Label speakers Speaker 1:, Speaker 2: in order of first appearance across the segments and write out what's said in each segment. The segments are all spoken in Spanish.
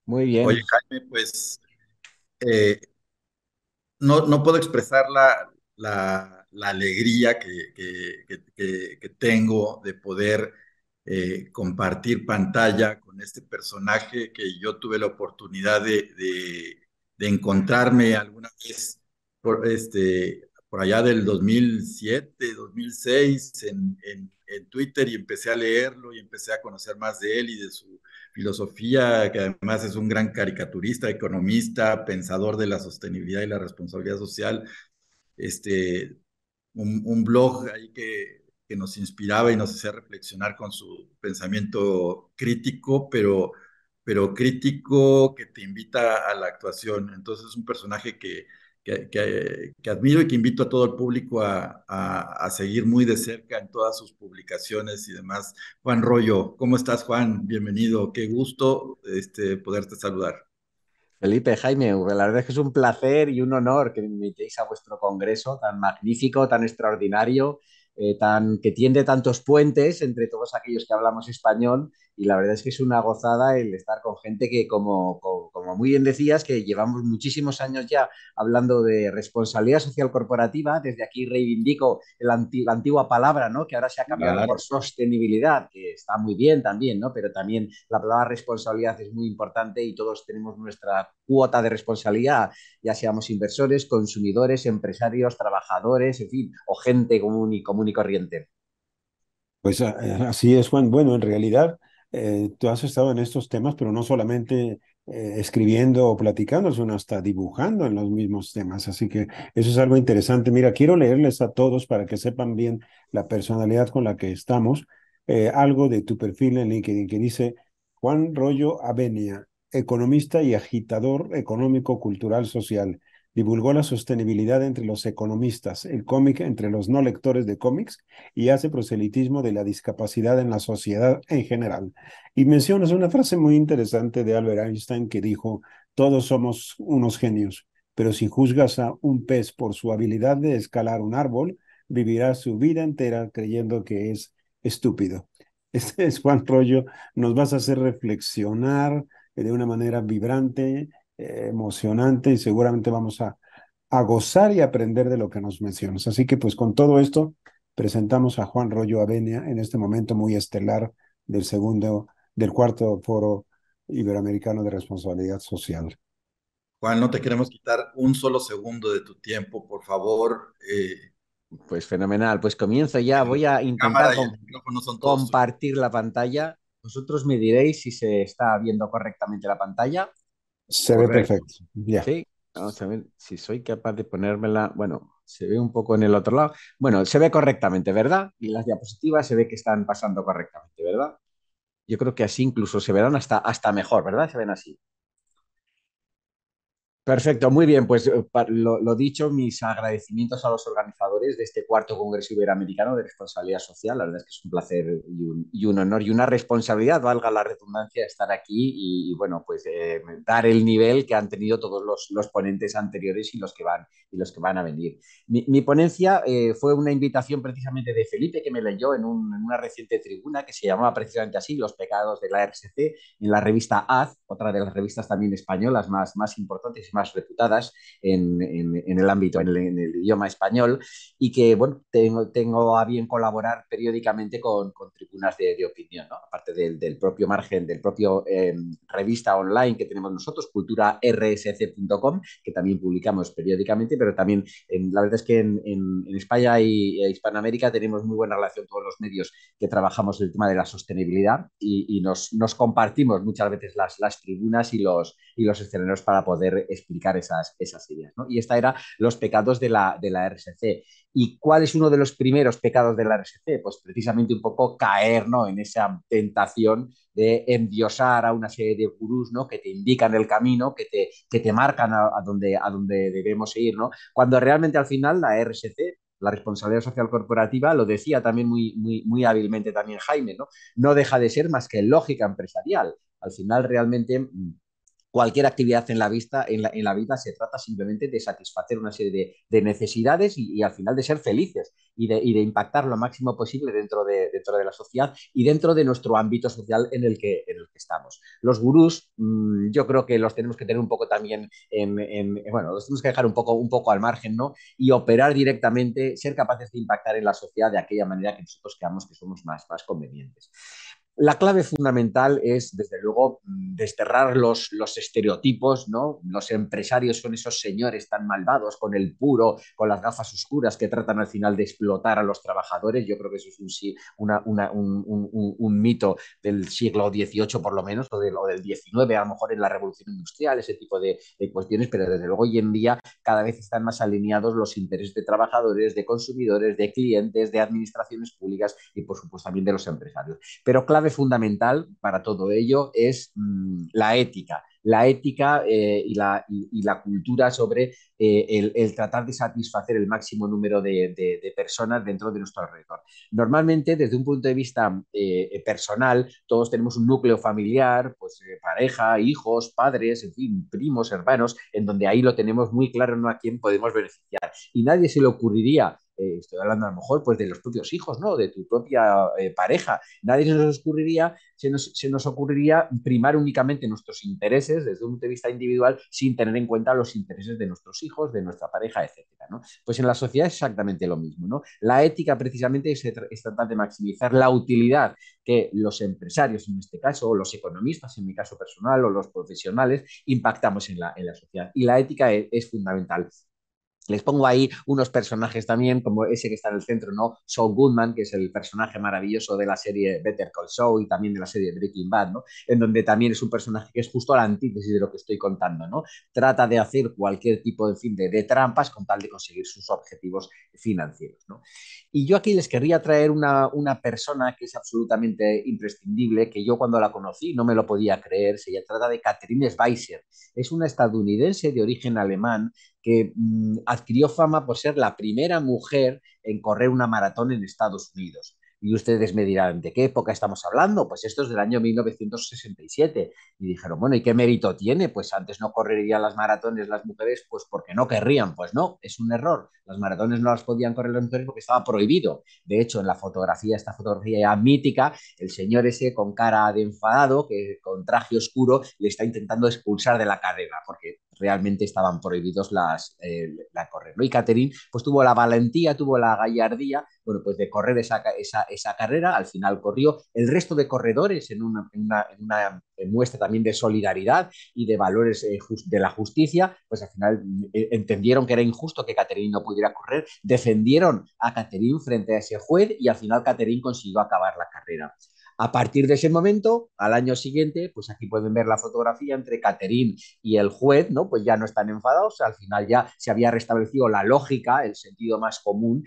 Speaker 1: Muy
Speaker 2: Oye,
Speaker 1: bien.
Speaker 2: Jaime, pues eh, no puedo expresar la alegría que tengo de poder compartir pantalla con este personaje que yo tuve la oportunidad de encontrarme alguna vez por allá del 2007, 2006 en Twitter y empecé a leerlo y empecé a conocer más de él y de su filosofía, que además es un gran caricaturista, economista, pensador de la sostenibilidad y la responsabilidad social, este, un blog ahí que nos inspiraba y nos hacía reflexionar con su pensamiento crítico, pero crítico que te invita a la actuación. Entonces es un personaje que admiro y que invito a todo el público a seguir muy de cerca en todas sus publicaciones y demás. Juan Rollo, ¿cómo estás, Juan? Bienvenido, qué gusto poderte saludar.
Speaker 1: Felipe, Jaime, la verdad es que es un placer y un honor que me invitéis a vuestro congreso tan magnífico, tan extraordinario, que tiende tantos puentes entre todos aquellos que hablamos español. Y la verdad es que es una gozada el estar con gente que, como muy bien decías, que llevamos muchísimos años ya hablando de responsabilidad social corporativa. Desde aquí reivindico la antigua palabra, ¿no? Que ahora se ha cambiado por
Speaker 2: Claro.
Speaker 1: sostenibilidad, que está muy bien también, ¿no? Pero también la palabra responsabilidad es muy importante y todos tenemos nuestra cuota de responsabilidad, ya seamos inversores, consumidores, empresarios, trabajadores, en fin, o gente común y corriente.
Speaker 3: Pues así es, Juan. Bueno, en realidad tú has estado en estos temas, pero no solamente escribiendo o platicando, sino hasta dibujando en los mismos temas. Así que eso es algo interesante. Mira, quiero leerles a todos para que sepan bien la personalidad con la que estamos. Algo de tu perfil en LinkedIn que dice Juan Rollo Avenia, economista y agitador económico, cultural, social. Divulgó la sostenibilidad entre los economistas, el cómic entre los no lectores de cómics y hace proselitismo de la discapacidad en la sociedad en general. Y mencionas una frase muy interesante de Albert Einstein que dijo, todos somos unos genios, pero si juzgas a un pez por su habilidad de escalar un árbol, vivirá su vida entera creyendo que es estúpido. Este es Juan Rollo, nos vas a hacer reflexionar de una manera vibrante, emocionante y seguramente vamos a gozar y aprender de lo que nos mencionas. Así que pues con todo esto presentamos a Juan Rollo Avenia en este momento muy estelar del cuarto foro iberoamericano de responsabilidad social.
Speaker 2: Juan, no te queremos quitar un solo segundo de tu tiempo, por favor.
Speaker 1: Pues fenomenal, pues comienzo ya, voy a
Speaker 2: La
Speaker 1: intentar
Speaker 2: cámara y el micrófono son todos tuyos.
Speaker 1: compartir la pantalla. Vosotros me diréis si se está viendo correctamente la pantalla.
Speaker 3: Se ve
Speaker 2: Correcto.
Speaker 3: perfecto. Ya.
Speaker 1: Sí, vamos a ver si soy capaz de ponérmela. Bueno, se ve un poco en el otro lado. Bueno, se ve correctamente, ¿verdad? Y las diapositivas se ve que están pasando correctamente, ¿verdad? Yo creo que así incluso se verán hasta mejor, ¿verdad? Se ven así. Perfecto, muy bien. Pues lo dicho, mis agradecimientos a los organizadores de este cuarto Congreso Iberoamericano de Responsabilidad Social. La verdad es que es un placer y un honor y una responsabilidad, valga la redundancia, estar aquí bueno, pues dar el nivel que han tenido todos los ponentes anteriores y los que van a venir. Mi ponencia fue una invitación precisamente de Felipe, que me leyó en una reciente tribuna que se llamaba precisamente así, Los pecados de la RSC, en la revista Az, otra de las revistas también españolas más importantes y más reputadas en el ámbito, en el idioma español, y que, bueno, tengo a bien colaborar periódicamente con tribunas de opinión, ¿no? Aparte del propio margen, del propio revista online que tenemos nosotros, culturarsc.com, que también publicamos periódicamente, pero también la verdad es que en España y Hispanoamérica tenemos muy buena relación todos los medios que trabajamos el tema de la sostenibilidad y nos compartimos muchas veces las tribunas y los escenarios para poder explicar esas ideas, ¿no? Y esta era los pecados de la RSC. ¿Y cuál es uno de los primeros pecados de la RSC? Pues precisamente un poco caer, ¿no?, en esa tentación de endiosar a una serie de gurús, ¿no?, que te indican el camino, que te marcan a donde debemos ir, ¿no? Cuando realmente al final la RSC, la responsabilidad social corporativa, lo decía también muy hábilmente también Jaime, ¿no? No deja de ser más que lógica empresarial. Al final realmente cualquier actividad en la vida se trata simplemente de satisfacer una serie de necesidades al final de ser felices. y de impactar lo máximo posible dentro de la sociedad y dentro de nuestro ámbito social en el que estamos. Los gurús, yo creo que los tenemos que tener un poco también bueno, los tenemos que dejar un poco al margen, ¿no? Y operar directamente, ser capaces de impactar en la sociedad de aquella manera que nosotros creamos que somos más convenientes. La clave fundamental es, desde luego, desterrar los estereotipos, ¿no? Los empresarios son esos señores tan malvados con el puro, con las gafas oscuras que tratan al final de explotar a los trabajadores. Yo creo que eso es un mito del siglo XVIII por lo menos, o del XIX, a lo mejor en la Revolución Industrial, ese tipo de cuestiones, pero desde luego hoy en día cada vez están más alineados los intereses de trabajadores, de consumidores, de clientes, de administraciones públicas y, por supuesto, también de los empresarios. Pero clave fundamental para todo ello es la ética y la cultura sobre el tratar de satisfacer el máximo número de personas dentro de nuestro alrededor. Normalmente, desde un punto de vista personal, todos tenemos un núcleo familiar, pues pareja, hijos, padres, en fin, primos, hermanos, en donde ahí lo tenemos muy claro, ¿no? A quién podemos beneficiar. Y nadie se le ocurriría, estoy hablando a lo mejor pues de los propios hijos, ¿no? De tu propia pareja. Nadie se nos ocurriría primar únicamente nuestros intereses desde un punto de vista individual sin tener en cuenta los intereses de nuestros hijos, de nuestra pareja, etcétera, ¿no? Pues en la sociedad es exactamente lo mismo, ¿no? La ética precisamente es tratar de maximizar la utilidad que los empresarios, en este caso, o los economistas, en mi caso personal, o los profesionales, impactamos en la sociedad. Y la ética es fundamental. Les pongo ahí unos personajes también, como ese que está en el centro, ¿no? Saul Goodman, que es el personaje maravilloso de la serie Better Call Saul y también de la serie Breaking Bad, ¿no? En donde también es un personaje que es justo la antítesis de lo que estoy contando, ¿no? Trata de hacer cualquier tipo de, fin, de trampas con tal de conseguir sus objetivos financieros, ¿no? Y yo aquí les querría traer una persona que es absolutamente imprescindible, que yo cuando la conocí no me lo podía creer. Se trata de Catherine Schweizer. Es una estadounidense de origen alemán que adquirió fama por ser la primera mujer en correr una maratón en Estados Unidos. Y ustedes me dirán, ¿de qué época estamos hablando? Pues esto es del año 1967. Y dijeron, bueno, ¿y qué mérito tiene? Pues antes no correrían las maratones las mujeres, pues porque no querrían. Pues no, es un error. Las maratones no las podían correr las mujeres porque estaba prohibido. De hecho, en la fotografía, esta fotografía ya mítica, el señor ese con cara de enfadado, que con traje oscuro, le está intentando expulsar de la carrera, porque realmente estaban prohibidos la correr, ¿no? Y Catherine pues tuvo la valentía, tuvo la gallardía, bueno, pues de correr esa carrera, al final corrió. El resto de corredores en una muestra también de solidaridad y de valores de la justicia, pues al final entendieron que era injusto que Catherine no pudiera correr, defendieron a Catherine frente a ese juez y al final Catherine consiguió acabar la carrera. A partir de ese momento, al año siguiente, pues aquí pueden ver la fotografía entre Catherine y el juez, ¿no? Pues ya no están enfadados, al final ya se había restablecido la lógica, el sentido más común,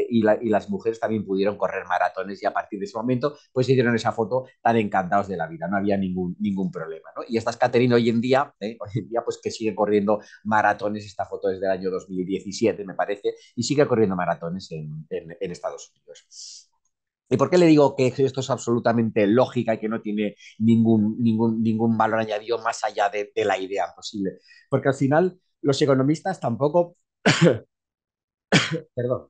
Speaker 1: y las mujeres también pudieron correr maratones y a partir de ese momento, pues hicieron esa foto tan encantados de la vida, no había ningún problema, ¿no? Y esta es Catherine hoy en día, pues que sigue corriendo maratones, esta foto es del año 2017, me parece, y sigue corriendo maratones en Estados Unidos. ¿Y por qué le digo que esto es absolutamente lógica y que no tiene ningún valor añadido más allá de la idea posible? Porque al final los economistas tampoco, perdón,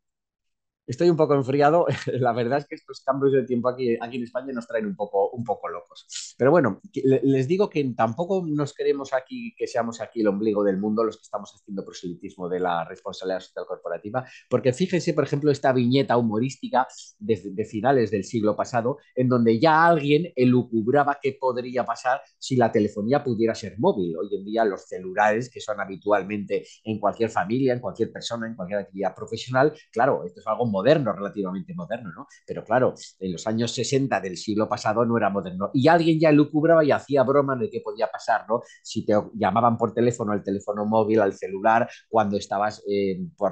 Speaker 1: estoy un poco enfriado. La verdad es que estos cambios de tiempo aquí en España nos traen un poco locos. Pero bueno, les digo que tampoco nos queremos aquí que seamos aquí el ombligo del mundo los que estamos haciendo proselitismo de la responsabilidad social corporativa, porque fíjense, por ejemplo, esta viñeta humorística de finales del siglo pasado, en donde ya alguien elucubraba qué podría pasar si la telefonía pudiera ser móvil. Hoy en día los celulares, que son habitualmente en cualquier familia, en cualquier persona, en cualquier actividad profesional, claro, esto es algo moderno, relativamente moderno, ¿no? Pero claro, en los años 60 del siglo pasado no era moderno. Y alguien ya lucubraba y hacía broma de qué podía pasar, ¿no? Si te llamaban por teléfono, al teléfono móvil, al celular, cuando estabas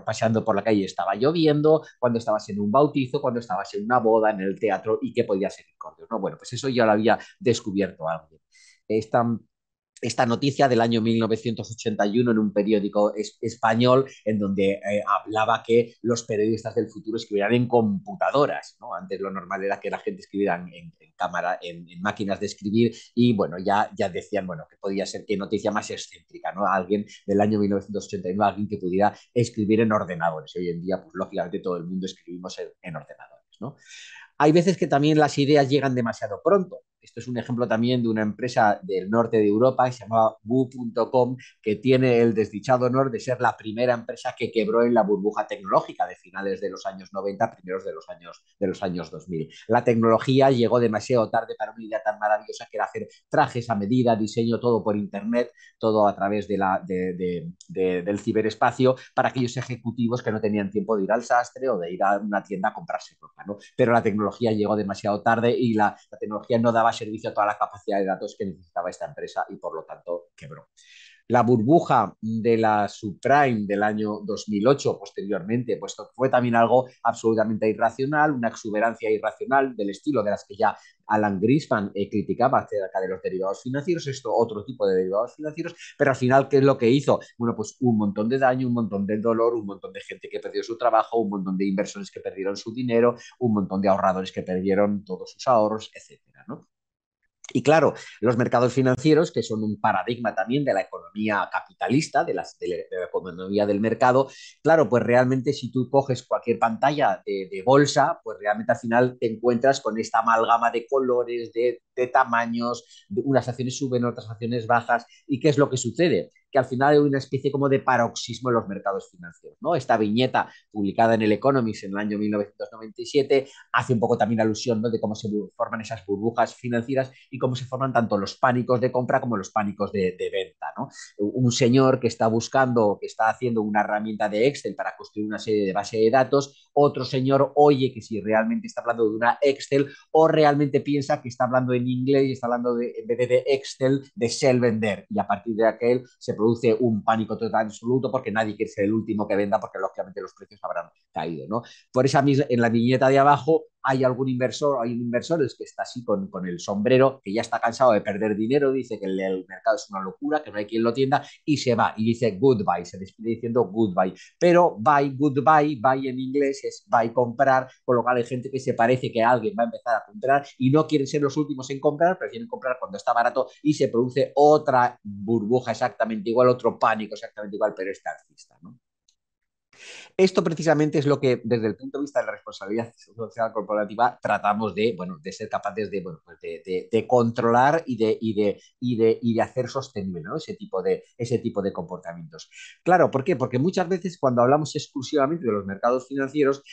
Speaker 1: paseando por la calle, estaba lloviendo, cuando estabas en un bautizo, cuando estabas en una boda, en el teatro, y qué podía ser incordio, ¿no? Bueno, pues eso ya lo había descubierto alguien. Esta esta noticia del año 1981 en un periódico español en donde hablaba que los periodistas del futuro escribieran en computadoras, ¿no? Antes lo normal era que la gente escribiera en cámara, en máquinas de escribir y bueno, ya decían, bueno, que podía ser qué noticia más excéntrica, ¿no? Alguien del año 1981, alguien que pudiera escribir en ordenadores. Hoy en día, pues lógicamente todo el mundo escribimos en ordenadores, ¿no? Hay veces que también las ideas llegan demasiado pronto. Esto es un ejemplo también de una empresa del norte de Europa que se llamaba Wu.com, que tiene el desdichado honor de ser la primera empresa que quebró en la burbuja tecnológica de finales de los años 90, primeros de los años 2000. La tecnología llegó demasiado tarde para una idea tan maravillosa que era hacer trajes a medida, diseño todo por Internet, todo a través del ciberespacio para aquellos ejecutivos que no tenían tiempo de ir al sastre o de ir a una tienda a comprarse ropa, ¿no? Pero la tecnología llegó demasiado tarde y la tecnología no daba servicio a toda la capacidad de datos que necesitaba esta empresa y por lo tanto quebró. La burbuja de la subprime del año 2008 posteriormente, pues fue también algo absolutamente irracional, una exuberancia irracional del estilo de las que ya Alan Greenspan criticaba acerca de los derivados financieros, esto otro tipo de derivados financieros, pero al final, ¿qué es lo que hizo? Bueno, pues un montón de daño, un montón de dolor, un montón de gente que perdió su trabajo, un montón de inversores que perdieron su dinero, un montón de ahorradores que perdieron todos sus ahorros, etcétera, ¿no? Y claro, los mercados financieros, que son un paradigma también de la economía capitalista, de la economía del mercado, claro, pues realmente si tú coges cualquier pantalla de bolsa, pues realmente al final te encuentras con esta amalgama de colores, de tamaños, unas acciones suben, otras acciones bajas. ¿Y qué es lo que sucede? Que al final hay una especie como de paroxismo en los mercados financieros, ¿no? Esta viñeta publicada en el Economist en el año 1997 hace un poco también alusión, ¿no?, de cómo se forman esas burbujas financieras y cómo se forman tanto los pánicos de compra como los pánicos de venta, ¿no? Un señor que está buscando, que está haciendo una herramienta de Excel para construir una serie de base de datos, otro señor oye que si realmente está hablando de una Excel o realmente piensa que está hablando en inglés y está hablando en vez de Excel, de sell vender. Y a partir de aquel se produce un pánico total absoluto porque nadie quiere ser el último que venda porque lógicamente los precios habrán caído, ¿no? Por esa misma, en la viñeta de abajo hay algún inversor, hay un inversor que está así con el sombrero, que ya está cansado de perder dinero, dice que el mercado es una locura, que no hay quien lo tienda, y se va, y dice goodbye, se despide diciendo goodbye. Pero bye, goodbye, bye en inglés es bye comprar, con lo cual hay gente que se parece que alguien va a empezar a comprar y no quieren ser los últimos en comprar, prefieren comprar cuando está barato y se produce otra burbuja exactamente igual, otro pánico exactamente igual, pero este alcista, ¿no? Esto precisamente es lo que desde el punto de vista de la responsabilidad social corporativa tratamos de, bueno, de ser capaces de, bueno, pues de controlar y de hacer sostenible, ¿no?, ese tipo de comportamientos. Claro, ¿por qué? Porque muchas veces cuando hablamos exclusivamente de los mercados financieros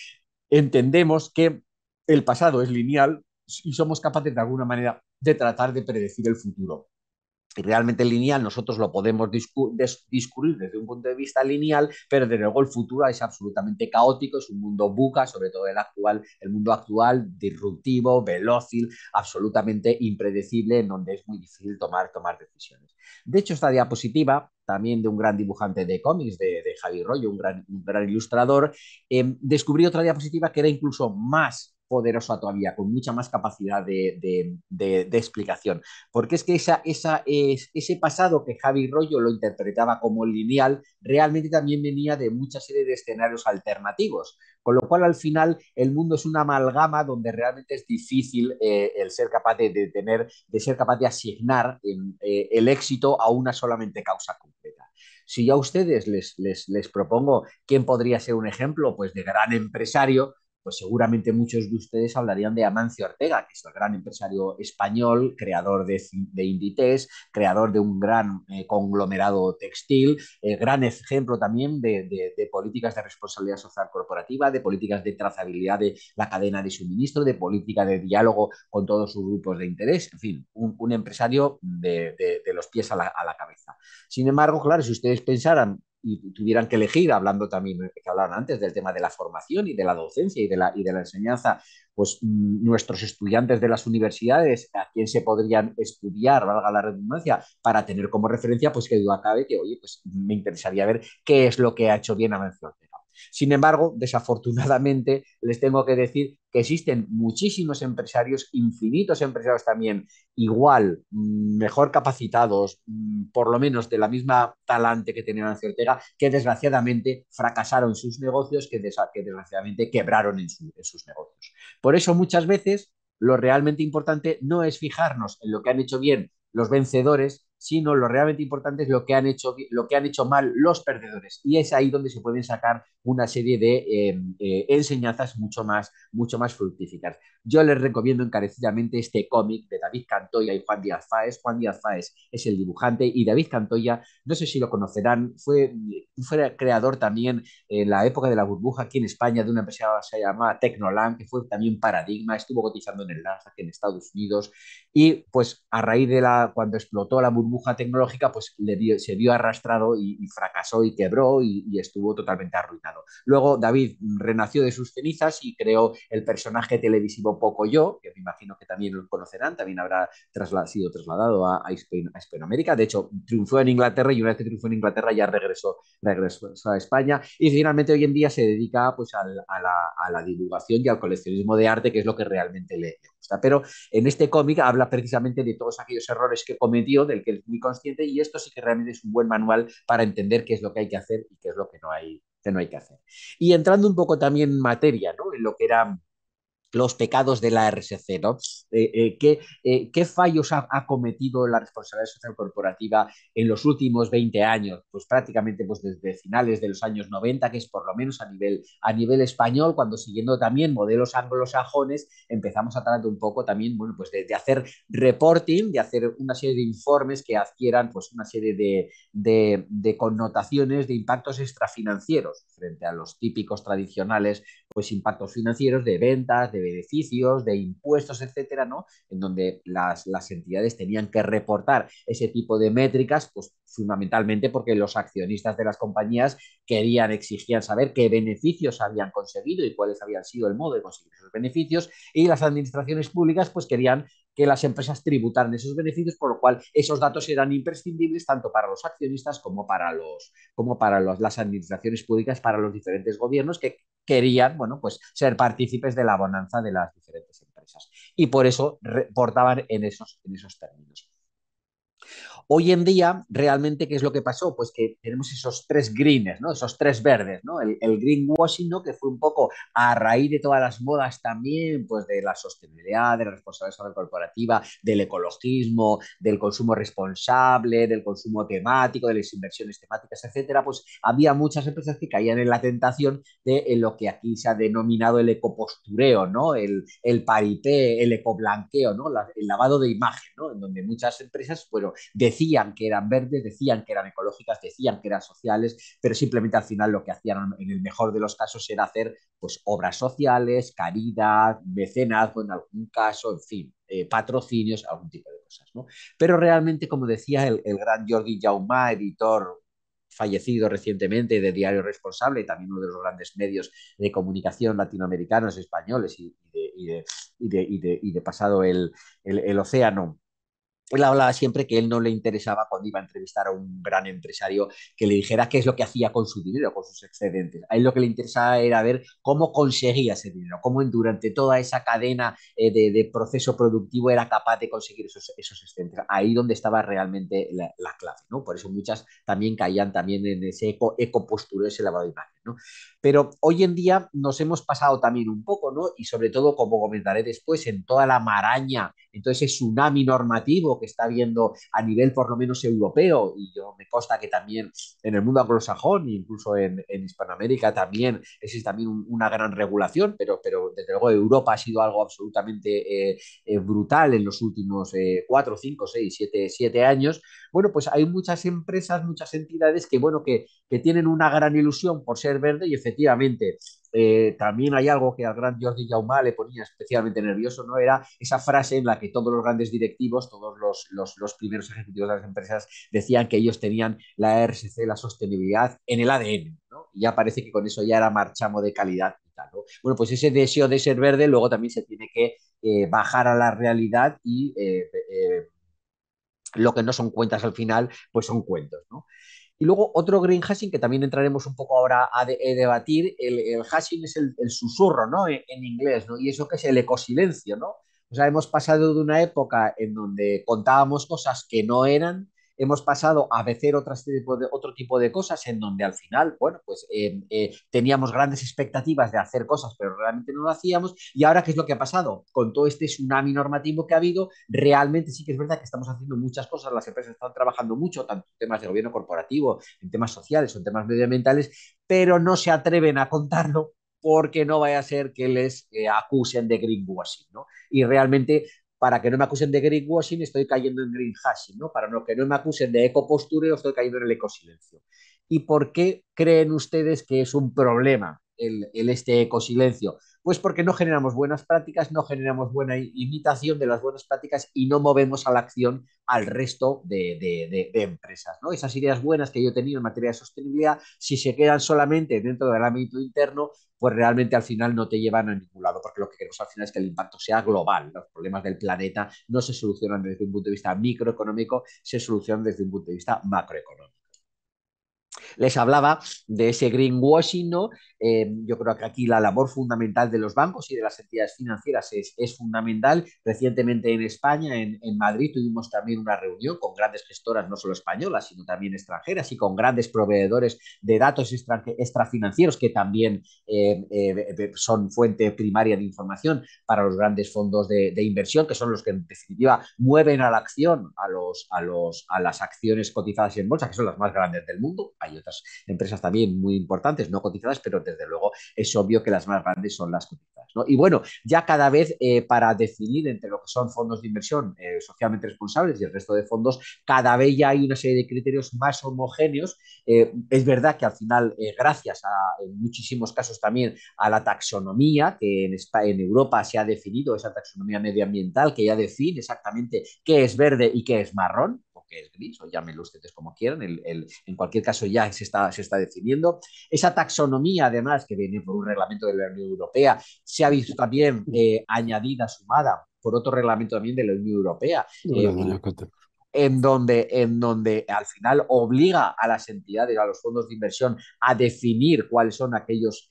Speaker 1: entendemos que el pasado es lineal y somos capaces de alguna manera de tratar de predecir el futuro. Y realmente lineal nosotros lo podemos discurrir desde un punto de vista lineal, pero desde luego el futuro es absolutamente caótico, es un mundo buca, sobre todo el mundo actual, disruptivo, velócil, absolutamente impredecible, en donde es muy difícil tomar decisiones. De hecho, esta diapositiva, también de un gran dibujante de cómics, de Javi Rollo, un gran ilustrador, descubrí otra diapositiva que era incluso más poderosa todavía, con mucha más capacidad de explicación. Porque es que ese pasado que Javi Rollo lo interpretaba como lineal, realmente también venía de mucha serie de escenarios alternativos. Con lo cual, al final, el mundo es una amalgama donde realmente es difícil el ser capaz de ser capaz de asignar el éxito a una solamente causa concreta. Si yo a ustedes les propongo quién podría ser un ejemplo pues, de gran empresario, pues seguramente muchos de ustedes hablarían de Amancio Ortega, que es el gran empresario español, creador de Inditex, creador de un gran conglomerado textil, gran ejemplo también de políticas de responsabilidad social corporativa, de políticas de trazabilidad de la cadena de suministro, de política de diálogo con todos sus grupos de interés, en fin, un empresario de los pies a la cabeza. Sin embargo, claro, si ustedes pensaran y tuvieran que elegir, hablando también, que hablaban antes del tema de la formación y de la docencia y de la enseñanza, pues nuestros estudiantes de las universidades, a quién se podrían estudiar, valga la redundancia, para tener como referencia, pues que duda cabe que, oye, pues me interesaría ver qué es lo que ha hecho bien Amancio Ortega. Sin embargo, desafortunadamente, les tengo que decir que existen muchísimos empresarios, infinitos empresarios también, igual, mejor capacitados, por lo menos de la misma talante que tenía Amancio Ortega, que desgraciadamente fracasaron en sus negocios, que desgraciadamente quebraron en sus negocios. Por eso muchas veces lo realmente importante no es fijarnos en lo que han hecho bien los vencedores, sino lo realmente importante es lo que han hecho mal los perdedores. Y es ahí donde se pueden sacar una serie de enseñanzas mucho más fructíferas. Yo les recomiendo encarecidamente este cómic de David Cantoya y Juan Díaz Fáez. Juan Díaz Fáez es el dibujante y David Cantoya, no sé si lo conocerán, fue creador también en la época de la burbuja aquí en España de una empresa que se llamaba Tecnoland, que fue también paradigma, estuvo cotizando en el Nasdaq en Estados Unidos y pues a raíz de cuando explotó la burbuja tecnológica, pues se vio arrastrado y fracasó y quebró y estuvo totalmente arruinado. Luego David renació de sus cenizas y creó el personaje televisivo Pocoyo, que me imagino que también lo conocerán, también habrá sido trasladado a Hispanoamérica. De hecho, triunfó en Inglaterra y una vez que triunfó en Inglaterra ya regresó a España y finalmente hoy en día se dedica pues a la divulgación y al coleccionismo de arte, que es lo que realmente le gusta. Pero en este cómic habla precisamente de todos aquellos errores que cometió, del que es muy consciente, y esto sí que realmente es un buen manual para entender qué es lo que hay que hacer y qué es lo que no hay que hacer. Y entrando un poco también en materia, ¿no? En lo que era los pecados de la RSC, ¿no? ¿Qué fallos ha cometido la responsabilidad social corporativa en los últimos 20 años? Pues prácticamente pues desde finales de los años 90, que es por lo menos a nivel español, cuando siguiendo también modelos anglosajones, empezamos a tratar un poco también, bueno, pues de hacer reporting, de hacer una serie de informes que adquieran pues una serie de connotaciones, de impactos extrafinancieros frente a los típicos tradicionales pues impactos financieros de ventas, de beneficios, de impuestos, etcétera, ¿no? En donde las entidades tenían que reportar ese tipo de métricas, pues fundamentalmente porque los accionistas de las compañías exigían saber qué beneficios habían conseguido y cuáles habían sido el modo de conseguir esos beneficios, y las administraciones públicas pues querían que las empresas tributaran esos beneficios, por lo cual esos datos eran imprescindibles tanto para los accionistas como para las administraciones públicas, para los diferentes gobiernos que querían, bueno, pues ser partícipes de la bonanza de las diferentes empresas. Y por eso reportaban en esos términos. Hoy en día, realmente, ¿qué es lo que pasó? Pues que tenemos esos tres greens, ¿no? Esos tres verdes, ¿no? El greenwashing, ¿no? Que fue un poco a raíz de todas las modas también, pues de la sostenibilidad, de la responsabilidad corporativa, del ecologismo, del consumo responsable, del consumo temático, de las inversiones temáticas, etcétera. Pues había muchas empresas que caían en la tentación de lo que aquí se ha denominado el ecopostureo, ¿no? El paripé, el ecoblanqueo, ¿no? El lavado de imagen, ¿no? En donde muchas empresas, bueno, decían que eran verdes, decían que eran ecológicas, decían que eran sociales, pero simplemente al final lo que hacían en el mejor de los casos era hacer pues obras sociales, caridad, mecenazgo en algún caso, en fin, patrocinios, algún tipo de cosas, ¿no? Pero realmente, como decía el gran Jordi Jaumà, editor fallecido recientemente de Diario Responsable y también uno de los grandes medios de comunicación latinoamericanos, españoles y de pasado el océano, él hablaba siempre que él no le interesaba cuando iba a entrevistar a un gran empresario que le dijera qué es lo que hacía con su dinero, con sus excedentes. A él lo que le interesaba era ver cómo conseguía ese dinero, cómo durante toda esa cadena de proceso productivo era capaz de conseguir esos excedentes. Ahí donde estaba realmente la clave, ¿no? Por eso muchas también caían también en ese ecoposturo, ese lavado de imagen, ¿no? Pero hoy en día nos hemos pasado también un poco, ¿no? Y sobre todo, como comentaré después, en toda la maraña, en todo ese tsunami normativo que está habiendo a nivel por lo menos europeo, y yo me consta que también en el mundo anglosajón, incluso en Hispanoamérica también existe también una gran regulación, pero desde luego Europa ha sido algo absolutamente brutal en los últimos 4, 5, 6, 7 años. Bueno, pues hay muchas empresas, muchas entidades que, bueno, que tienen una gran ilusión por ser verde y efectivamente también hay algo que al gran Jordi Jaumà le ponía especialmente nervioso, ¿no? Era esa frase en la que todos los grandes directivos, todos los primeros ejecutivos de las empresas decían que ellos tenían la RSC, la sostenibilidad, en el ADN, ¿no? Y ya parece que con eso ya era marchamo de calidad y tal, ¿no? Bueno, pues ese deseo de ser verde luego también se tiene que bajar a la realidad y lo que no son cuentas al final, pues son cuentos, ¿no? Y luego otro greenwashing que también entraremos un poco ahora a debatir, el hashing es el susurro, ¿no? En inglés, ¿no? Y eso que es el ecosilencio, ¿no? O sea, hemos pasado de una época en donde contábamos cosas que no eran, hemos pasado a hacer otro tipo de cosas en donde al final, bueno, pues teníamos grandes expectativas de hacer cosas, pero realmente no lo hacíamos. Y ahora, ¿qué es lo que ha pasado? Con todo este tsunami normativo que ha habido, realmente sí que es verdad que estamos haciendo muchas cosas, las empresas están trabajando mucho, tanto en temas de gobierno corporativo, en temas sociales o en temas medioambientales, pero no se atreven a contarlo porque no vaya a ser que les acusen de greenwashing, ¿no? Y realmente para que no me acusen de greenwashing estoy cayendo en greenhashing, ¿no? Para que no me acusen de ecopostureo estoy cayendo en el ecosilencio. ¿Y por qué creen ustedes que es un problema este ecosilencio? Pues porque no generamos buenas prácticas, no generamos buena imitación de las buenas prácticas y no movemos a la acción al resto de empresas, ¿no? Esas ideas buenas que yo he tenido en materia de sostenibilidad, si se quedan solamente dentro del ámbito interno, pues realmente al final no te llevan a ningún lado, porque lo que queremos al final es que el impacto sea global. Los problemas del planeta no se solucionan desde un punto de vista microeconómico, se solucionan desde un punto de vista macroeconómico. Les hablaba de ese greenwashing, ¿no? Yo creo que aquí la labor fundamental de los bancos y de las entidades financieras es fundamental. Recientemente en España, en Madrid, tuvimos también una reunión con grandes gestoras, no solo españolas, sino también extranjeras y con grandes proveedores de datos extrafinancieros que también son fuente primaria de información para los grandes fondos de inversión, que son los que en definitiva mueven a la acción a las acciones cotizadas en bolsa, que son las más grandes del mundo. Hay otras empresas también muy importantes, no cotizadas, pero desde luego es obvio que las más grandes son las cotizadas, ¿no? Y bueno, ya cada vez para definir entre lo que son fondos de inversión socialmente responsables y el resto de fondos, cada vez ya hay una serie de criterios más homogéneos. Es verdad que al final, gracias en muchísimos casos también a la taxonomía, que en Europa se ha definido, esa taxonomía medioambiental que ya define exactamente qué es verde y qué es marrón, que es gris, o llámenlo ustedes como quieran, en cualquier caso ya se está definiendo. Esa taxonomía, además, que viene por un reglamento de la Unión Europea, se ha visto también añadida, sumada por otro reglamento también de la Unión Europea,
Speaker 3: Hola, doña Cote.
Speaker 1: en donde al final obliga a las entidades, a los fondos de inversión, a definir cuáles son aquellos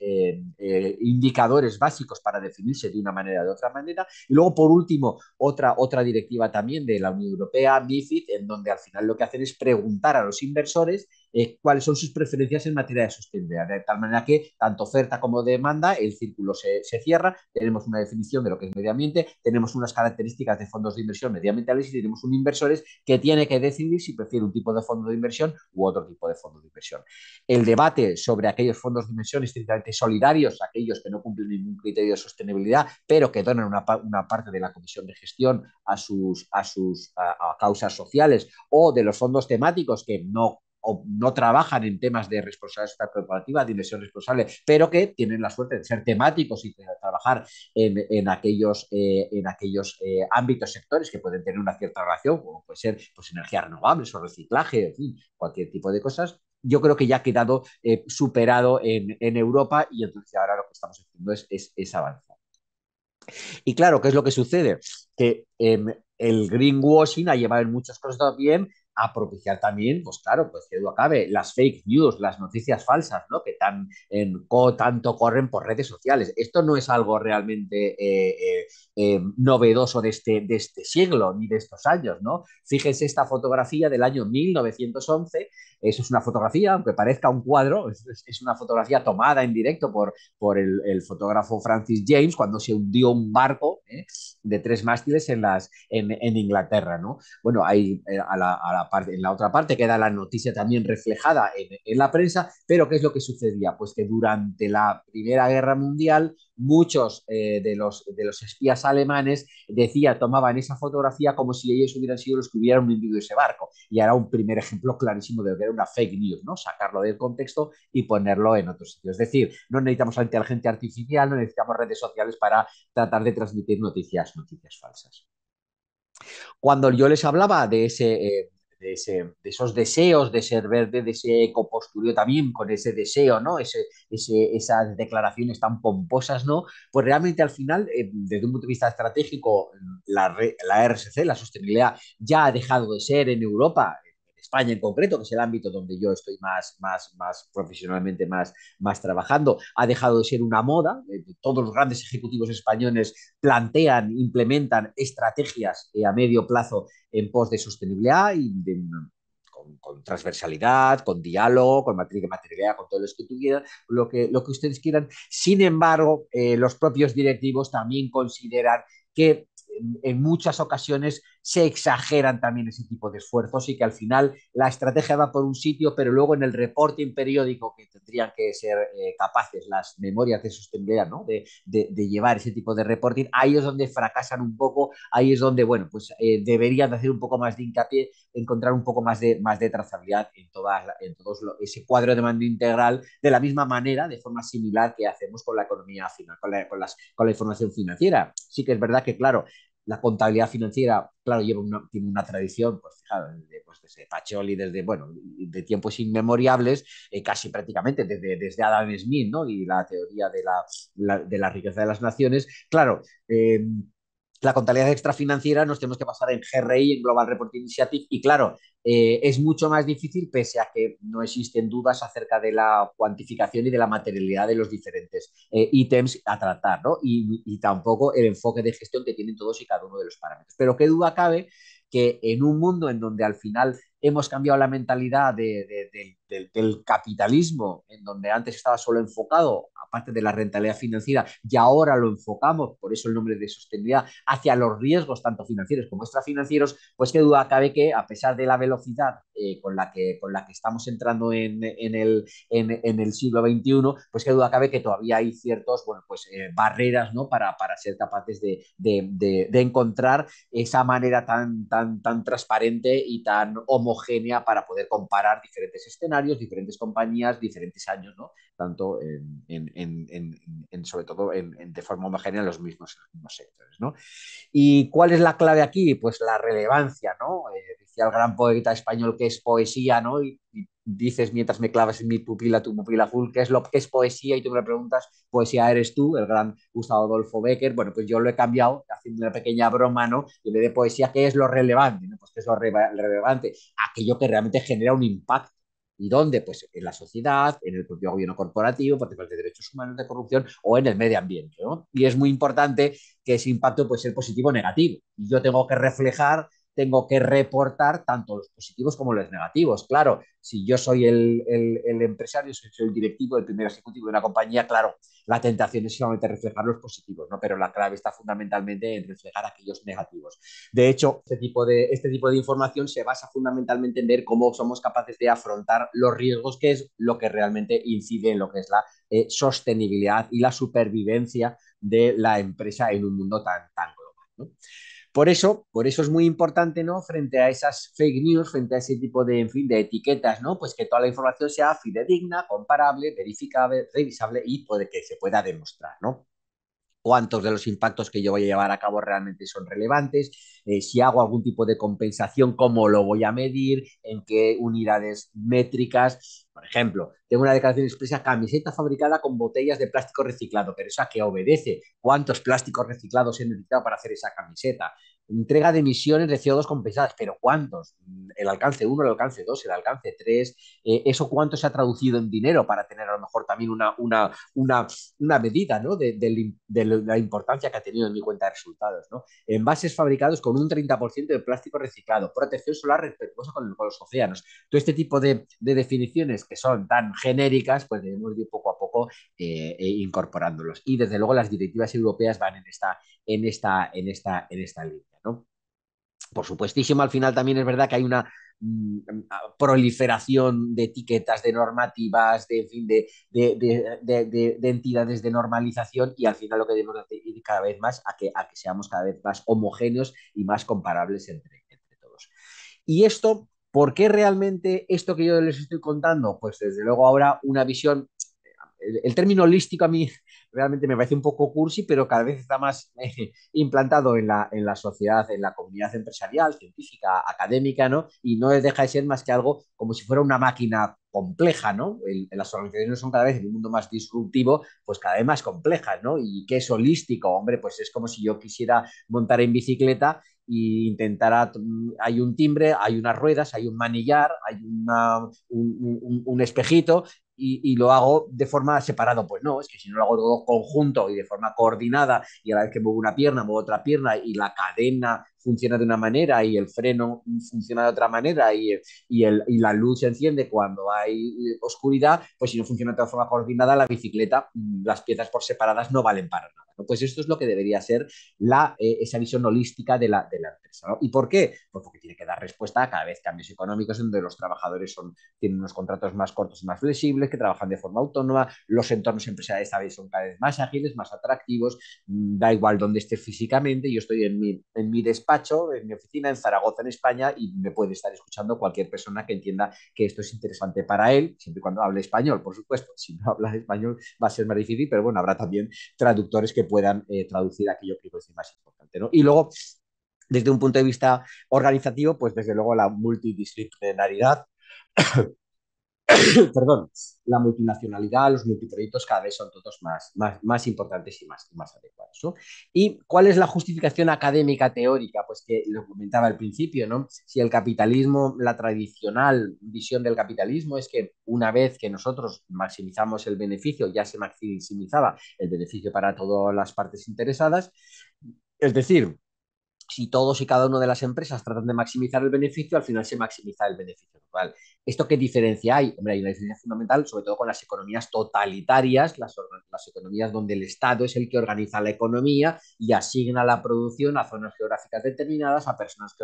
Speaker 1: indicadores básicos para definirse de una manera o de otra manera. Y luego, por último, otra directiva también de la Unión Europea, MIFID, en donde al final lo que hacen es preguntar a los inversores cuáles son sus preferencias en materia de sostenibilidad, de tal manera que tanto oferta como demanda, el círculo se cierra, tenemos una definición de lo que es medio ambiente, tenemos unas características de fondos de inversión medioambientales y tenemos un inversores que tiene que decidir si prefiere un tipo de fondo de inversión u otro tipo de fondo de inversión. El debate sobre aquellos fondos de inversión estrictamente solidarios, aquellos que no cumplen ningún criterio de sostenibilidad, pero que donan una parte de la comisión de gestión a causas sociales, o de los fondos temáticos que o no trabajan en temas de responsabilidad corporativa, de inversión responsable, pero que tienen la suerte de ser temáticos y de trabajar en aquellos ámbitos, sectores que pueden tener una cierta relación, como puede ser pues, energías renovables o reciclaje, en fin, cualquier tipo de cosas. Yo creo que ya ha quedado superado en Europa y entonces ahora lo que estamos haciendo es avanzar. Y claro, ¿qué es lo que sucede? Que el greenwashing ha llevado en muchos casos también a propiciar también, pues claro, pues que duda cabe, las fake news, las noticias falsas, ¿no? Que tanto corren por redes sociales. Esto no es algo realmente novedoso de este siglo ni de estos años, ¿no? Fíjense esta fotografía del año 1911. Eso es una fotografía, aunque parezca un cuadro, es una fotografía tomada en directo por el fotógrafo Francis James cuando se hundió un barco de 3 mástiles en Inglaterra, ¿no? Bueno, ahí en la otra parte queda la noticia también reflejada en la prensa, pero ¿qué es lo que sucedía? Pues que durante la Primera Guerra Mundial muchos de los espías alemanes tomaban esa fotografía como si ellos hubieran sido los que hubieran hundido ese barco. Y era un primer ejemplo clarísimo de lo que era una fake news, ¿no? Sacarlo del contexto y ponerlo en otro sitio. Es decir, no necesitamos la inteligencia artificial, no necesitamos redes sociales para tratar de transmitir noticias falsas. Cuando yo les hablaba de esos deseos de ser verde, de ese ecopostureo también, con ese deseo, ¿no? Esas declaraciones tan pomposas, ¿no? Pues realmente al final, desde un punto de vista estratégico, la RSC, la sostenibilidad, ya ha dejado de ser en Europa, España en concreto, que es el ámbito donde yo estoy más profesionalmente más trabajando, ha dejado de ser una moda. Todos los grandes ejecutivos españoles plantean, implementan estrategias a medio plazo en pos de sostenibilidad y con transversalidad, con diálogo, con materialidad, con todo lo que ustedes quieran. Sin embargo, los propios directivos también consideran que en muchas ocasiones se exageran también ese tipo de esfuerzos y que al final la estrategia va por un sitio, pero luego en el reporting periódico que tendrían que ser capaces las memorias de sostenibilidad, ¿no? de llevar ese tipo de reporting, ahí es donde fracasan un poco, ahí es donde, bueno, pues deberían de hacer un poco más de hincapié, encontrar un poco más de trazabilidad en todo ese cuadro de mando integral, de la misma manera, de forma similar que hacemos con la economía final, con la información financiera. Sí que es verdad que, claro, la contabilidad financiera, claro, tiene una tradición, pues fijaros, desde Pacioli, desde, bueno, de tiempos inmemorables, casi prácticamente desde Adam Smith, ¿no? Y la teoría de la riqueza de las naciones. Claro, la contabilidad extrafinanciera nos tenemos que pasar en GRI, en Global Reporting Initiative, y claro, es mucho más difícil pese a que no existen dudas acerca de la cuantificación y de la materialidad de los diferentes ítems a tratar, ¿no? Y tampoco el enfoque de gestión que tienen todos y cada uno de los parámetros. Pero qué duda cabe que en un mundo en donde al final hemos cambiado la mentalidad del capitalismo, en donde antes estaba solo enfocado, aparte de la rentabilidad financiera, y ahora lo enfocamos, por eso el nombre de sostenibilidad, hacia los riesgos tanto financieros como extrafinancieros, pues qué duda cabe que a pesar de la velocidad con la que estamos entrando en el siglo XXI, pues qué duda cabe que todavía hay ciertos, bueno, pues barreras, ¿no? Para ser capaces de encontrar esa manera tan transparente y tan homogénea para poder comparar diferentes escenarios, diferentes compañías, diferentes años, ¿no? Tanto sobre todo de forma homogénea en los mismos sectores, ¿no? ¿Y cuál es la clave aquí? Pues la relevancia, ¿no? Decía el gran poeta español que es poesía, ¿no? Y dices mientras me clavas en mi pupila, tu pupila azul, ¿qué es lo que es poesía? Y tú me preguntas, poesía eres tú, el gran Gustavo Adolfo Bécquer. Bueno, pues yo lo he cambiado haciendo una pequeña broma, ¿no? Y en vez de poesía, ¿qué es lo relevante? ¿No? Pues ¿qué es lo relevante? Aquello que realmente genera un impacto. ¿Y dónde? Pues en la sociedad, en el propio gobierno corporativo, particulares de derechos humanos, de corrupción o en el medio ambiente, ¿no? Y es muy importante que ese impacto puede ser positivo o negativo. Y yo tengo que reflejar, tengo que reportar tanto los positivos como los negativos. Claro, si yo soy el empresario, si soy el directivo, el primer ejecutivo de una compañía, claro, la tentación es solamente reflejar los positivos, ¿no? Pero la clave está fundamentalmente en reflejar aquellos negativos. De hecho, este tipo de información se basa fundamentalmente en ver cómo somos capaces de afrontar los riesgos, que es lo que realmente incide en lo que es la sostenibilidad y la supervivencia de la empresa en un mundo tan global, ¿no? Por eso es muy importante, ¿no? Frente a esas fake news, frente a ese tipo de, en fin, de etiquetas, ¿no? Pues que toda la información sea fidedigna, comparable, verificable, revisable y puede que se pueda demostrar, ¿no? Cuántos de los impactos que yo voy a llevar a cabo realmente son relevantes, si hago algún tipo de compensación, cómo lo voy a medir, en qué unidades métricas. Por ejemplo, tengo una declaración expresa, camiseta fabricada con botellas de plástico reciclado, pero ¿eso a qué obedece? ¿Cuántos plásticos reciclados he necesitado para hacer esa camiseta? Entrega de emisiones de CO2 compensadas, pero ¿cuántos? El alcance 1, el alcance 2, el alcance 3, ¿eso cuánto se ha traducido en dinero para tener a lo mejor también una medida, ¿no? de la importancia que ha tenido en mi cuenta de resultados, ¿no? Envases fabricados con un 30% de plástico reciclado, protección solar respetuosa con los océanos. Todo este tipo de definiciones que son tan genéricas, pues debemos ir poco a poco incorporándolos. Y desde luego las directivas europeas van en esta línea, ¿no? Por supuestísimo, al final también es verdad que hay una proliferación de etiquetas, de normativas, de, en fin, de entidades de normalización y al final lo que debemos ir cada vez más a que seamos cada vez más homogéneos y más comparables entre todos. Y esto, ¿por qué realmente esto que yo les estoy contando? Pues desde luego ahora una visión, el término holístico a mí realmente me parece un poco cursi, pero cada vez está más implantado en la sociedad, en la comunidad empresarial, científica, académica, ¿no? Y no deja de ser más que algo como si fuera una máquina compleja, ¿no? Las organizaciones son cada vez en un mundo más disruptivo, pues cada vez más complejas, ¿no? ¿Y qué es holístico? Hombre, pues es como si yo quisiera montar en bicicleta intentará, hay un timbre, hay unas ruedas, hay un manillar, hay un espejito y lo hago de forma separada. Pues no, es que si no lo hago todo conjunto y de forma coordinada y a la vez que muevo una pierna, muevo otra pierna y la cadena funciona de una manera y el freno funciona de otra manera y la luz se enciende cuando hay oscuridad, pues si no funciona de forma coordinada la bicicleta, las piezas por separadas no valen para nada, ¿no? Pues esto es lo que debería ser esa visión holística de la empresa, ¿no? ¿Y por qué? Pues porque tiene que dar respuesta a cada vez cambios económicos donde los trabajadores tienen unos contratos más cortos y más flexibles, que trabajan de forma autónoma, los entornos empresariales ¿sabes? Son cada vez más ágiles, más atractivos, da igual dónde estés físicamente, yo estoy en mi despacho, en mi oficina en Zaragoza, en España, y me puede estar escuchando cualquier persona que entienda que esto es interesante para él, siempre y cuando hable español, por supuesto. Si no habla español va a ser más difícil, pero bueno, habrá también traductores que puedan traducir aquello que es más importante, ¿no? Y luego, desde un punto de vista organizativo, pues desde luego la multidisciplinaridad, perdón, la multinacionalidad, los multiproyectos cada vez son todos más importantes y más adecuados, ¿no? ¿Y cuál es la justificación académica teórica? Pues que lo comentaba al principio, ¿no? Si el capitalismo, la tradicional visión del capitalismo es que una vez que nosotros maximizamos el beneficio, ya se maximizaba el beneficio para todas las partes interesadas, es decir, si todos y cada una de las empresas tratan de maximizar el beneficio, al final se maximiza el beneficio total. ¿Esto qué diferencia hay? Hombre, hay una diferencia fundamental, sobre todo con las economías totalitarias, las economías donde el Estado es el que organiza la economía y asigna la producción a zonas geográficas determinadas, a personas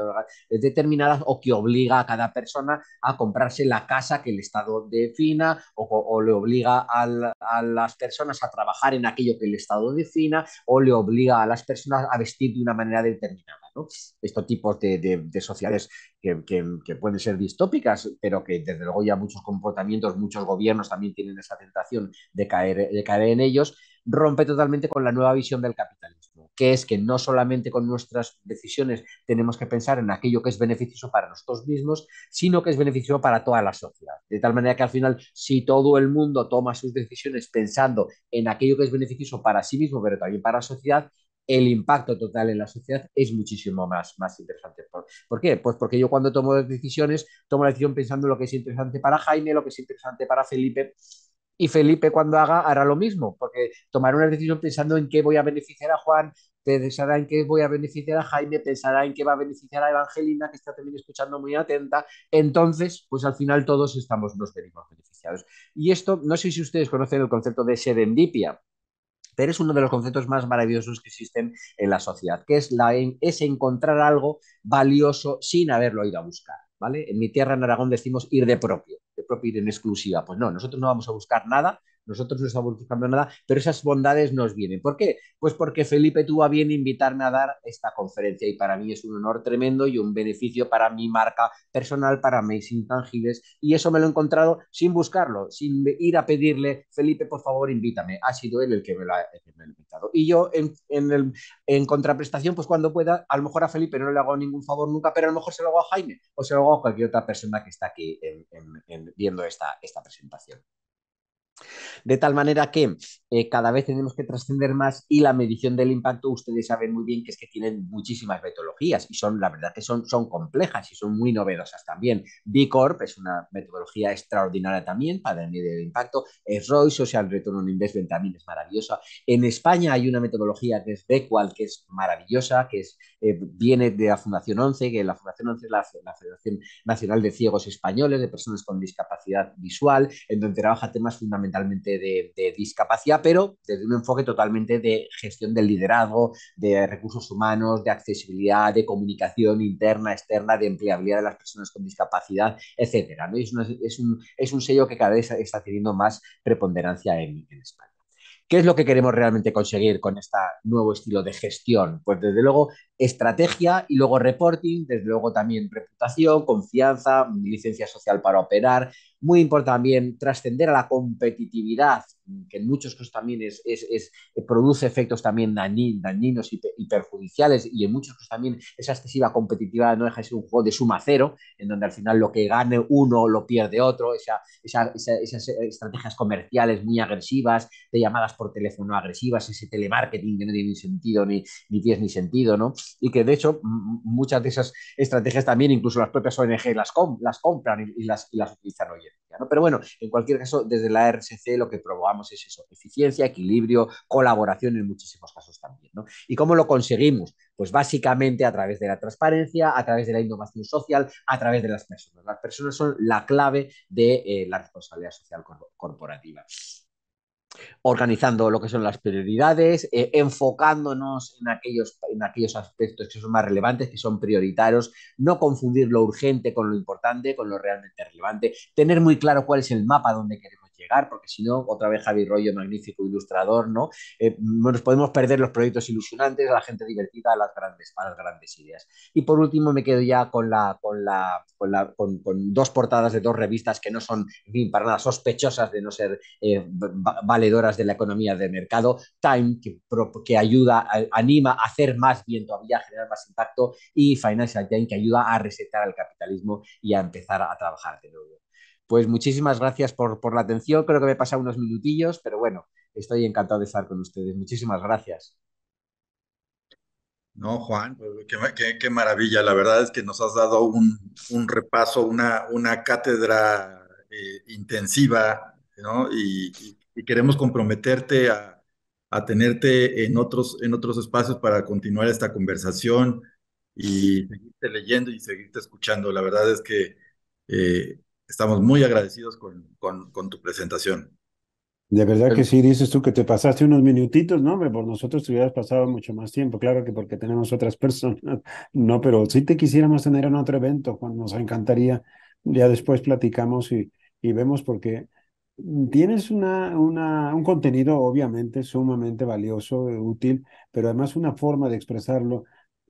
Speaker 1: determinadas, o que obliga a cada persona a comprarse la casa que el Estado defina, o le obliga a las personas a trabajar en aquello que el Estado defina, o le obliga a las personas a vestir de una manera determinada, ¿no? Estos tipos de sociedades que pueden ser distópicas, pero que desde luego ya muchos comportamientos, muchos gobiernos también tienen esa tentación de caer en ellos, rompe totalmente con la nueva visión del capitalismo, que es que no solamente con nuestras decisiones tenemos que pensar en aquello que es beneficioso para nosotros mismos, sino que es beneficioso para toda la sociedad. De tal manera que al final, si todo el mundo toma sus decisiones pensando en aquello que es beneficioso para sí mismo, pero también para la sociedad, el impacto total en la sociedad es muchísimo más interesante. ¿Por qué? Pues porque yo cuando tomo decisiones, tomo la decisión pensando en lo que es interesante para Jaime, lo que es interesante para Felipe, y Felipe cuando hará lo mismo, porque tomará una decisión pensando en qué voy a beneficiar a Juan, pensará en qué voy a beneficiar a Jaime, pensará en qué va a beneficiar a Evangelina, que está también escuchando muy atenta. Entonces, pues al final todos nos venimos beneficiados. Y esto, no sé si ustedes conocen el concepto de serendipia, pero es uno de los conceptos más maravillosos que existen en la sociedad, que es encontrar algo valioso sin haberlo ido a buscar, ¿vale? En mi tierra, en Aragón, decimos ir de propio ir en exclusiva. Pues no, nosotros no vamos a buscar nada, nosotros no estamos buscando nada, pero esas bondades nos vienen. ¿Por qué? Pues porque Felipe tuvo a bien invitarme a dar esta conferencia y para mí es un honor tremendo y un beneficio para mi marca personal, para mis intangibles, y eso me lo he encontrado sin buscarlo, sin ir a pedirle, Felipe, por favor, invítame. Ha sido él el que me lo ha invitado. Y yo, en contraprestación, pues cuando pueda, a lo mejor a Felipe no le hago ningún favor nunca, pero a lo mejor se lo hago a Jaime o se lo hago a cualquier otra persona que está aquí viendo esta presentación. De tal manera que cada vez tenemos que trascender más, y la medición del impacto, ustedes saben muy bien que es que tienen muchísimas metodologías y la verdad que son complejas y son muy novedosas también. B Corp es una metodología extraordinaria también para medir el impacto. ROI, Social Return on Investment, también es maravillosa. En España hay una metodología que es BEQUAL, que es maravillosa, que viene de la Fundación 11, que la Fundación 11 es la Federación Nacional de Ciegos Españoles, de personas con discapacidad visual, en donde trabaja temas fundamentalmente de discapacidad, pero desde un enfoque totalmente de gestión del liderazgo, de recursos humanos, de accesibilidad, de comunicación interna, externa, de empleabilidad de las personas con discapacidad, etcétera, ¿no? Es un sello que cada vez está teniendo más preponderancia en España. ¿Qué es lo que queremos realmente conseguir con este nuevo estilo de gestión? Pues desde luego estrategia y luego reporting, desde luego también reputación, confianza, licencia social para operar, muy importante también trascender a la competitividad, que en muchos casos también produce efectos también dañinos y perjudiciales, y en muchos casos también esa excesiva competitividad no deja de ser un juego de suma cero, en donde al final lo que gane uno lo pierde otro, esas estrategias comerciales muy agresivas, de llamadas por teléfono agresivas, ese telemarketing que no tiene ni sentido ni pies ni sentido, ¿no? Y que de hecho muchas de esas estrategias también incluso las propias ONG las compran y las utilizan hoy en día, ¿no? Pero bueno, en cualquier caso, desde la RSC lo que probamos es eso, eficiencia, equilibrio, colaboración en muchísimos casos también, ¿no? ¿Y cómo lo conseguimos? Pues básicamente a través de la transparencia, a través de la innovación social, a través de las personas. Las personas son la clave de la responsabilidad social corporativa, organizando lo que son las prioridades, enfocándonos en aquellos aspectos que son más relevantes, que son prioritarios, no confundir lo urgente con lo importante, con lo realmente relevante, tener muy claro cuál es el mapa donde queremos llegar, porque si no, otra vez Javi Rollo, magnífico ilustrador, ¿no? Nos podemos perder los proyectos ilusionantes, a la gente divertida, a las grandes ideas. Y por último me quedo ya con dos portadas de dos revistas que no son, en fin, para nada sospechosas de no ser valedoras de la economía de mercado, Time, que ayuda, anima a hacer más bien todavía, a generar más impacto, y Financial Times, que ayuda a resetar el capitalismo y a empezar a trabajar de nuevo. Pues muchísimas gracias por la atención, creo que me he pasado unos minutillos, pero bueno, estoy encantado de estar con ustedes. Muchísimas gracias.
Speaker 2: No, Juan, pues, qué maravilla. La verdad es que nos has dado un repaso, una cátedra intensiva, ¿no? Y queremos comprometerte a tenerte en otros espacios para continuar esta conversación y seguirte leyendo y seguirte escuchando. La verdad es que estamos muy agradecidos con tu presentación.
Speaker 3: De verdad
Speaker 1: Pues,
Speaker 3: que sí, dices tú que te pasaste unos minutitos, no, hombre, por nosotros te hubieras pasado mucho más tiempo, claro que porque tenemos otras personas, no, pero sí te quisiéramos tener en otro evento, Juan, nos encantaría, ya después platicamos y vemos porque tienes un contenido obviamente sumamente valioso, útil, pero además una forma de expresarlo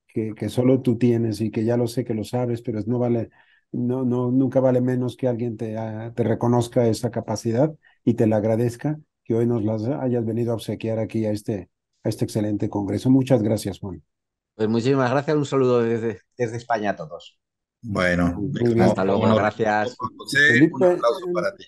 Speaker 3: que solo tú tienes y que ya lo sé que lo sabes, pero no vale, nunca vale menos que alguien te reconozca esa capacidad y te la agradezca que hoy nos las hayas venido a obsequiar aquí a este excelente congreso. Muchas gracias, Juan.
Speaker 1: pues muchísimas gracias, un saludo desde España a todos.
Speaker 2: Bueno,
Speaker 3: Muy bien.
Speaker 1: Hasta
Speaker 2: como
Speaker 1: luego,
Speaker 2: nos reportó
Speaker 1: gracias.
Speaker 2: Juan José, un
Speaker 3: Felipe,
Speaker 2: aplauso para ti.